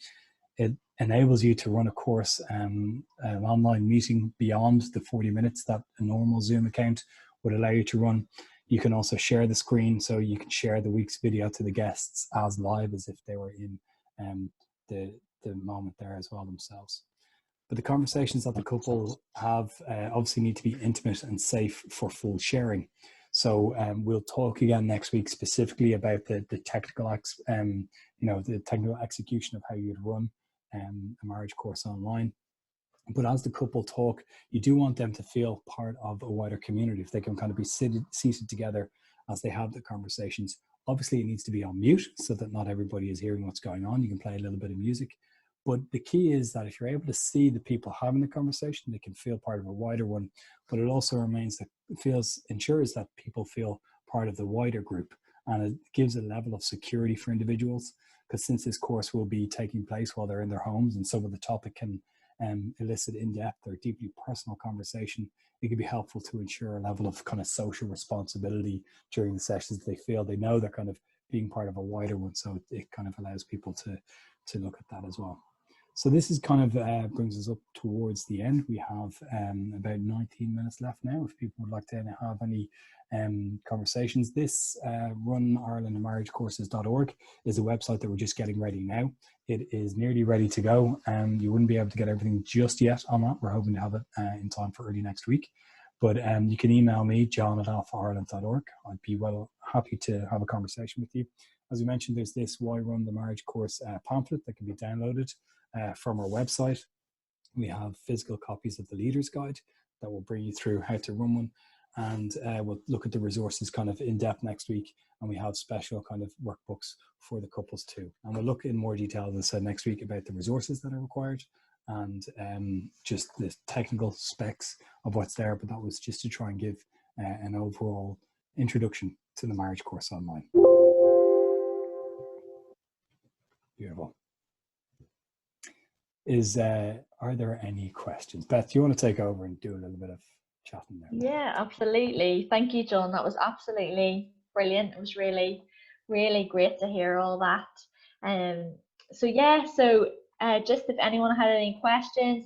It enables you to run a course, an online meeting beyond the 40 minutes that a normal Zoom account would allow you to run. You can also share the screen, so you can share the week's video to the guests as live as if they were in the moment there as well themselves. But the conversations that the couple have obviously need to be intimate and safe for full sharing. So we'll talk again next week specifically about the technical the technical execution of how you'd run a marriage course online. But as the couple talk, you do want them to feel part of a wider community. If they can kind of be seated together as they have the conversations. Obviously, it needs to be on mute so that not everybody is hearing what's going on. You can play a little bit of music. But the key is that if you're able to see the people having the conversation, they can feel part of a wider one. But it also ensures that people feel part of the wider group. And it gives a level of security for individuals, because since this course will be taking place while they're in their homes, and some of the topic can elicit in-depth or deeply personal conversation, it can be helpful to ensure a level of kind of social responsibility during the sessions. They feel they know they're kind of being part of a wider one, so it kind of allows people to look at that as well. So this is kind of brings us up towards the end. We have about 19 minutes left now. If people would like to have any conversations, this RunIrelandMarriageCourses.org is a website that we're just getting ready now. It is nearly ready to go. You wouldn't be able to get everything just yet on that. We're hoping to have it in time for early next week. But you can email me, john@alphaireland.org. I'd be happy to have a conversation with you. As we mentioned, there's this Why Run the Marriage Course pamphlet that can be downloaded from our website. We have physical copies of the Leader's Guide that will bring you through how to run one. And we'll look at the resources kind of in depth next week. And we have special kind of workbooks for the couples too. And we'll look in more detail, as I said, next week about the resources that are required and just the technical specs of what's there. But that was just to try and give an overall introduction to the marriage course online. Beautiful. Are there any questions? Beth, do you want to take over and do a little bit of chatting there? Yeah, absolutely. Thank you, John. That was absolutely brilliant. It was really, really great to hear all that. So just if anyone had any questions,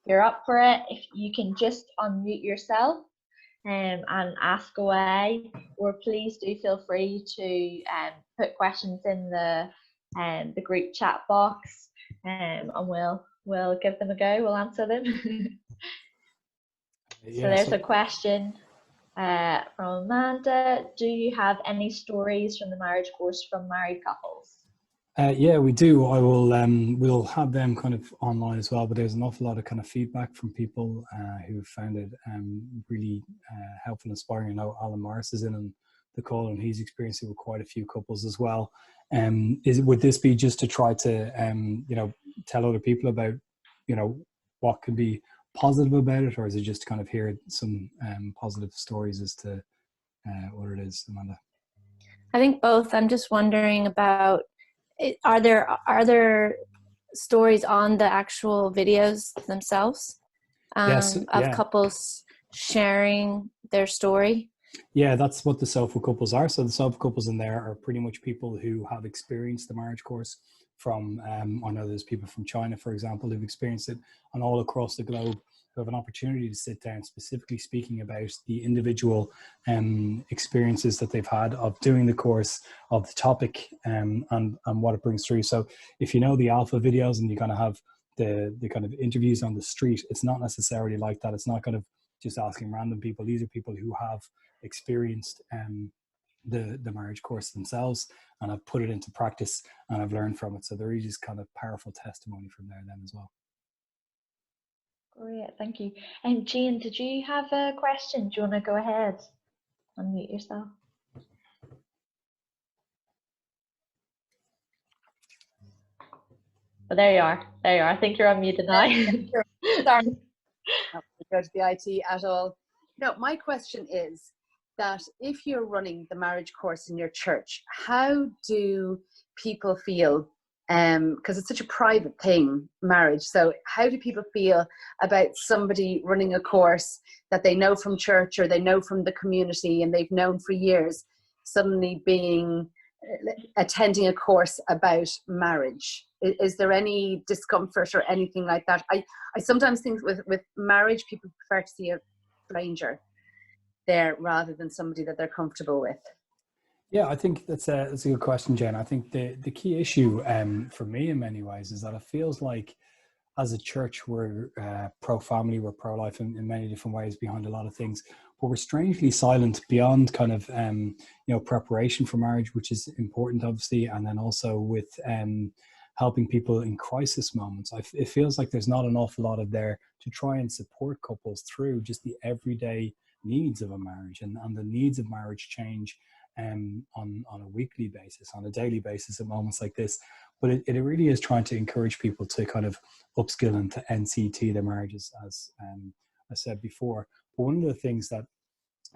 you're up for it. If you can just unmute yourself and ask away, or please do feel free to put questions in the group chat box, and we'll give them a go. We'll answer them. So there's a question from Amanda. Do you have any stories from the marriage course from married couples? Yeah, we do. I will. We'll have them kind of online as well. But there's an awful lot of kind of feedback from people who found it really helpful, inspiring. I know Alan Morris is in on the call, and he's experienced it with quite a few couples as well. Would this be just to try to tell other people about what can be positive about it, or is it just to kind of hear some positive stories as to what it is, Amanda? I think both. I'm just wondering about, are there stories on the actual videos themselves of couples sharing their story? Yeah, that's what the soulful couples are. So the soulful couples in there are pretty much people who have experienced the marriage course from, I know there's people from China, for example, who've experienced it, and all across the globe who have an opportunity to sit down specifically speaking about the individual experiences that they've had of doing the course, of the topic, and what it brings through. So if you know the alpha videos and you're going to have the kind of interviews on the street, it's not necessarily like that. It's not kind of just asking random people. These are people who have experienced the marriage course themselves and have put it into practice and have learned from it. So there is just kind of powerful testimony from there then as well. Great, thank you. And Jean, did you have a question? Do you want to go ahead? Unmute yourself. Oh, there you are. There you are. I think you're unmuted now. Sorry, not to go to the IT at all. No, my question is that if you're running the marriage course in your church, how do people feel? Because it's such a private thing, marriage. So how do people feel about somebody running a course that they know from church or they know from the community and they've known for years, suddenly attending a course about marriage? Is there any discomfort or anything like that? I sometimes think with marriage, people prefer to see a stranger there rather than somebody that they're comfortable with. Yeah, I think that's a good question, Jen. I think the key issue for me in many ways is that it feels like as a church we're pro-family, we're pro-life in many different ways behind a lot of things, but we're strangely silent beyond kind of preparation for marriage, which is important obviously, and then also with helping people in crisis moments. It feels like there's not an awful lot of there to try and support couples through just the everyday needs of a marriage, and the needs of marriage change on a weekly basis, on a daily basis at moments like this. But it really is trying to encourage people to kind of upskill and to NCT their marriages, as I said before. But one of the things that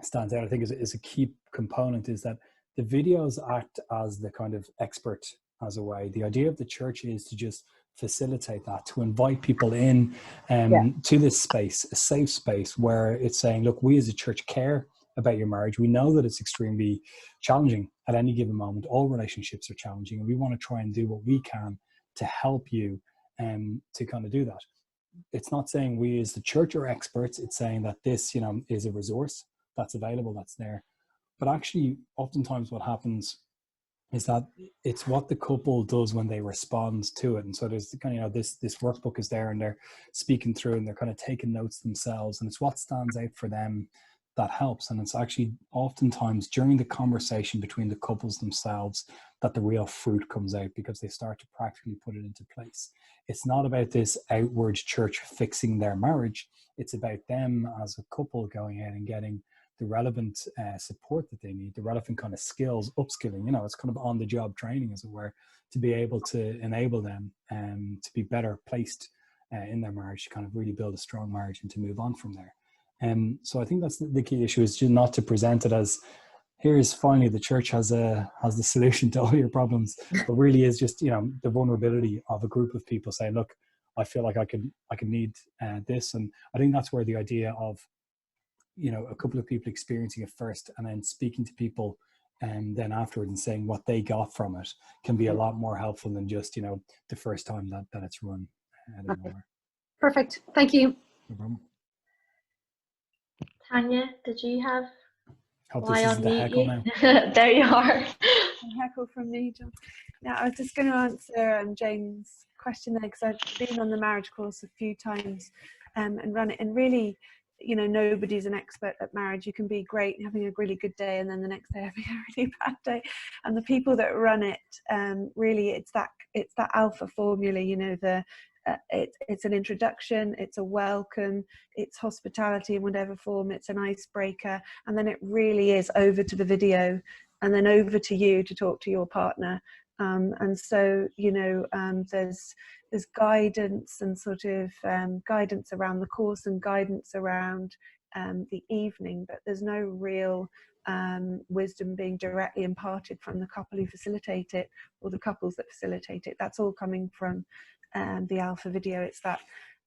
stands out, I think, is a key component is that the videos act as the kind of expert as a way. The idea of the church is to just facilitate that, to invite people in to this space, a safe space where it's saying, look, we as a church care about your marriage. We know that it's extremely challenging at any given moment. All relationships are challenging, and we want to try and do what we can to help you to kind of do that. It's not saying we as the church are experts. It's saying that this, you know, is a resource that's available, that's there. But actually, oftentimes what happens is that it's what the couple does when they respond to it. And so there's the kind of, you know, this workbook is there, and they're speaking through, and they're kind of taking notes themselves, and it's what stands out for them that helps. And it's actually oftentimes during the conversation between the couples themselves that the real fruit comes out, because they start to practically put it into place. It's not about this outward church fixing their marriage. It's about them as a couple going out and getting the relevant support that they need, the relevant kind of skills, upskilling, you know, it's kind of on the job training, as it were, to be able to enable them to be better placed in their marriage, to kind of really build a strong marriage and to move on from there. So I think that's the key issue, is just not to present it as, here's finally the church has the solution to all your problems, but really is just, you know, the vulnerability of a group of people saying, look, I feel like I can need this. And I think that's where the idea of, you know, a couple of people experiencing it first and then speaking to people and then afterwards and saying what they got from it can be a lot more helpful than just, you know, the first time that it's run. Perfect. Thank you. No problem. Tanya, did you have? Hope this isn't a heckle now. There you are. A heckle from me, John. Now, I was just going to answer Jane's question there, because I've been on the marriage course a few times and run it, and really, you know, nobody's an expert at marriage. You can be great having a really good day, and then the next day having a really bad day. And the people that run it, really, it's that alpha formula. You know, it's an introduction, it's a welcome, it's hospitality in whatever form, it's an icebreaker, and then it really is over to the video, and then over to you to talk to your partner. And so, you know, there's guidance and sort of guidance around the course and guidance around the evening, but there's no real wisdom being directly imparted from the couple who facilitate it, or the couples that facilitate it. That's all coming from the alpha video. It's that,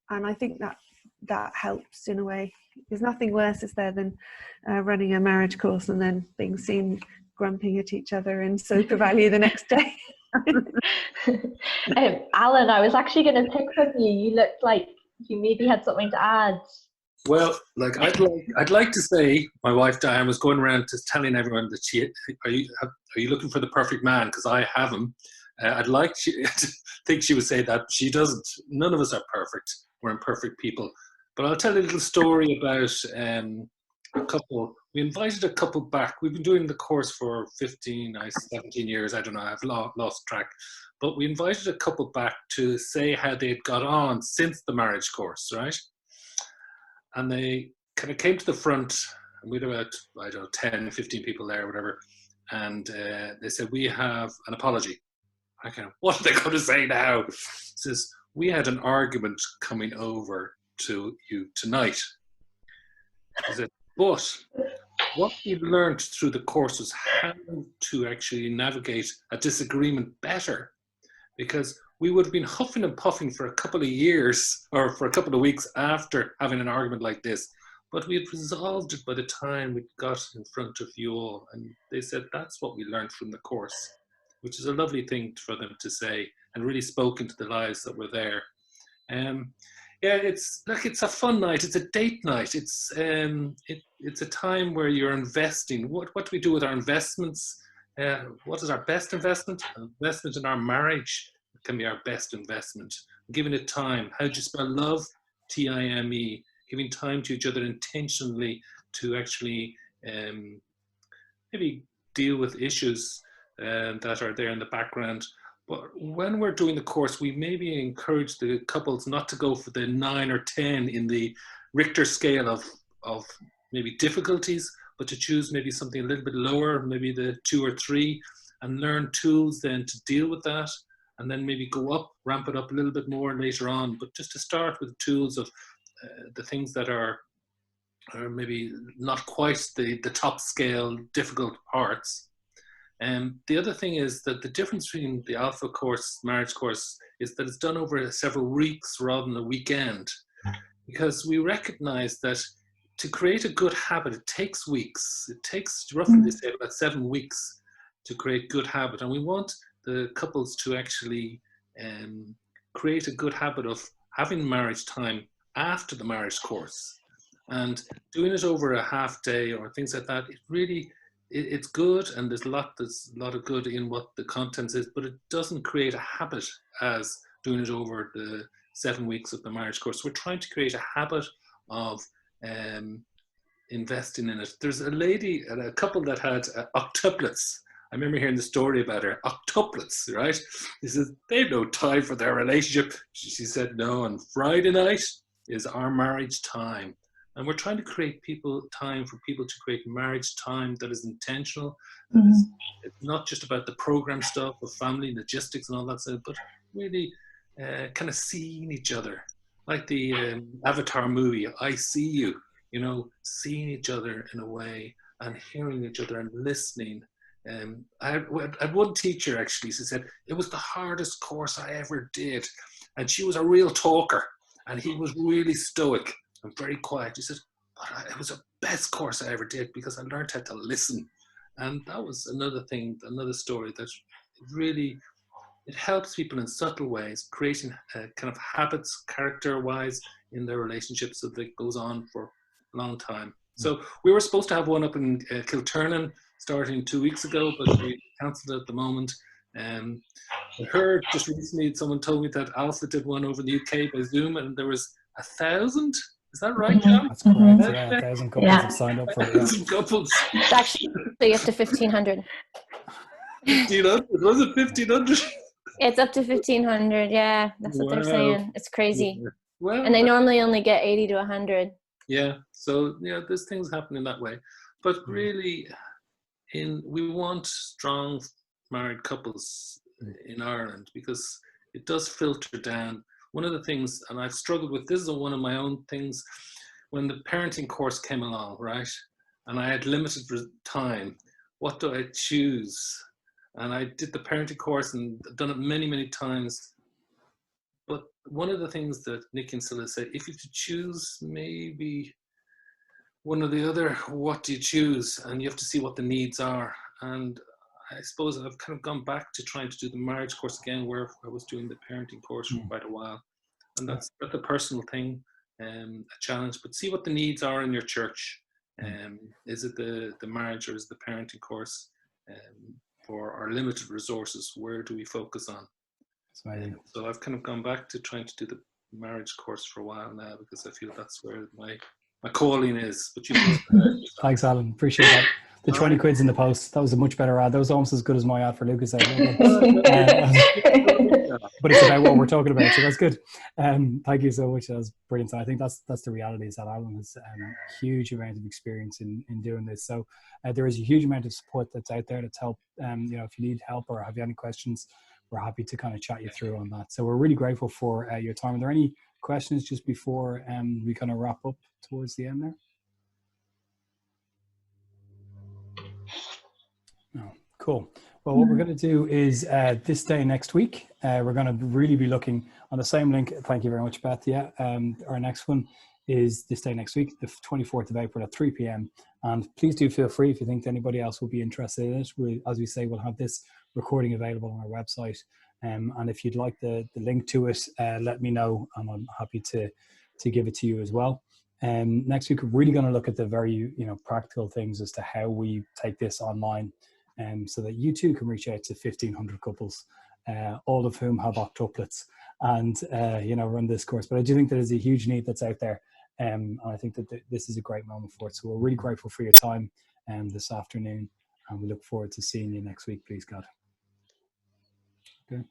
and I think that helps in a way. There's nothing worse, is there, than running a marriage course and then being seen grumping at each other in Soka Valley the next day. Alan, I was actually going to pick from you. You looked like you maybe had something to add. Well, like I'd like to say, my wife Diane was going around just telling everyone that are you looking for the perfect man? Because I have him. I'd like to think she would say that. She doesn't. None of us are perfect. We're imperfect people. But I'll tell you a little story about a couple. We invited a couple back. We've been doing the course for 17 years. I don't know. I've lost track. But we invited a couple back to say how they'd got on since the marriage course, right? And they kind of came to the front, and we had about, I don't know, 10, 15 people there, whatever. And they said, we have an apology. I kind of, what are they going to say now? It says, we had an argument coming over to you tonight. He said, but what we learned through the course was how to actually navigate a disagreement better, because we would have been huffing and puffing for a couple of years or for a couple of weeks after having an argument like this, but we had resolved it by the time we got in front of you all. And they said that's what we learned from the course, which is a lovely thing for them to say, and really spoke into the lives that were there. Yeah, it's a fun night. It's a date night. It's a time where you're investing. What do we do with our investments? What is our best investment? Investment in our marriage can be our best investment. Giving it time. How do you spell love? T-I-M-E. Giving time to each other intentionally to actually maybe deal with issues that are there in the background. But when we're doing the course, we maybe encourage the couples not to go for the 9 or 10 in the Richter scale of maybe difficulties, but to choose maybe something a little bit lower, maybe the 2 or 3, and learn tools then to deal with that, and then maybe go up, ramp it up a little bit more later on. But just to start with tools of the things that are maybe not quite the top scale difficult parts. The other thing is that the difference between the Alpha course, marriage course, is that it's done over several weeks rather than a weekend, because we recognize that to create a good habit, it takes weeks. It takes roughly, they say, about 7 weeks to create good habit. And we want the couples to actually create a good habit of having marriage time after the marriage course. And doing it over a half day or things like that, it really, it's good, and there's a lot of good in what the content is, but it doesn't create a habit as doing it over the 7 weeks of the marriage course. We're trying to create a habit of investing in it. There's a couple that had octuplets. I remember hearing the story about her, octuplets, right? He says, they have no time for their relationship. She said, no, on Friday night is our marriage time. And we're trying to create time for people to create marriage time that is intentional. That is, it's not just about the program stuff of family logistics and all that stuff, but really kind of seeing each other. Like the Avatar movie, I See You, you know, seeing each other in a way and hearing each other and listening. I had one teacher actually, she said, it was the hardest course I ever did. And she was a real talker and he was really stoic and very quiet. He said, but it was the best course I ever did because I learned how to listen. And that was another thing, another story that really, it helps people in subtle ways, creating kind of habits, character-wise, in their relationships so that it goes on for a long time. So we were supposed to have one up in Kilturnan starting 2 weeks ago, but we cancelled it at the moment. I heard just recently, someone told me that Alpha did one over the UK by Zoom, and there was 1,000. Is that right, John? That's correct. Yeah, 1,000 couples have signed up for it. 1,000 couples. It's actually up to 1,500. 1,500? Was it 1,500? It's up to 1,500. Yeah, that's what they're saying. It's crazy. Yeah. Well, and they normally only get 80 to 100. Yeah. So there's things happening that way, but really, we want strong married couples in Ireland because it does filter down. One of the things, and I've struggled with, this is one of my own things, when the parenting course came along, right? And I had limited time. What do I choose? And I did the parenting course and done it many, many times. But one of the things that Nick and Scylla said, if you could choose maybe one or the other, what do you choose? And you have to see what the needs are. And I suppose I've kind of gone back to trying to do the marriage course again, where I was doing the parenting course for quite a while. And that's a personal thing, a challenge, but see what the needs are in your church. Is it the marriage or is the parenting course? For our limited resources, where do we focus on? So I've kind of gone back to trying to do the marriage course for a while now because I feel that's where my calling is. But Thanks, Alan. Appreciate that. The 20 quid's in the post. That was a much better ad. That was almost as good as my ad for Lucas. But it's about what we're talking about, so that's good. Thank you so much. That was brilliant. I think that's the reality, is that Alan has a huge amount of experience in doing this. So there is a huge amount of support that's out there that's help. If you need help or have you any questions, we're happy to kind of chat you through on that. So we're really grateful for your time. Are there any questions just before we kind of wrap up towards the end there? No. Cool. Well, what we're going to do is this day next week, we're going to really be looking on the same link. Thank you very much, Beth. Yeah, our next one is this day next week, the 24th of April at 3 p.m. And please do feel free if you think anybody else will be interested in it. As we say, we'll have this recording available on our website. And if you'd like the link to it, let me know, and I'm happy to give it to you as well. Next week, we're really going to look at the very practical things as to how we take this online. So that you too can reach out to 1,500 couples, all of whom have octuplets, and run this course. But I do think there is a huge need that's out there, and I think that this is a great moment for it. So we're really grateful for your time this afternoon, and we look forward to seeing you next week, please God. Okay.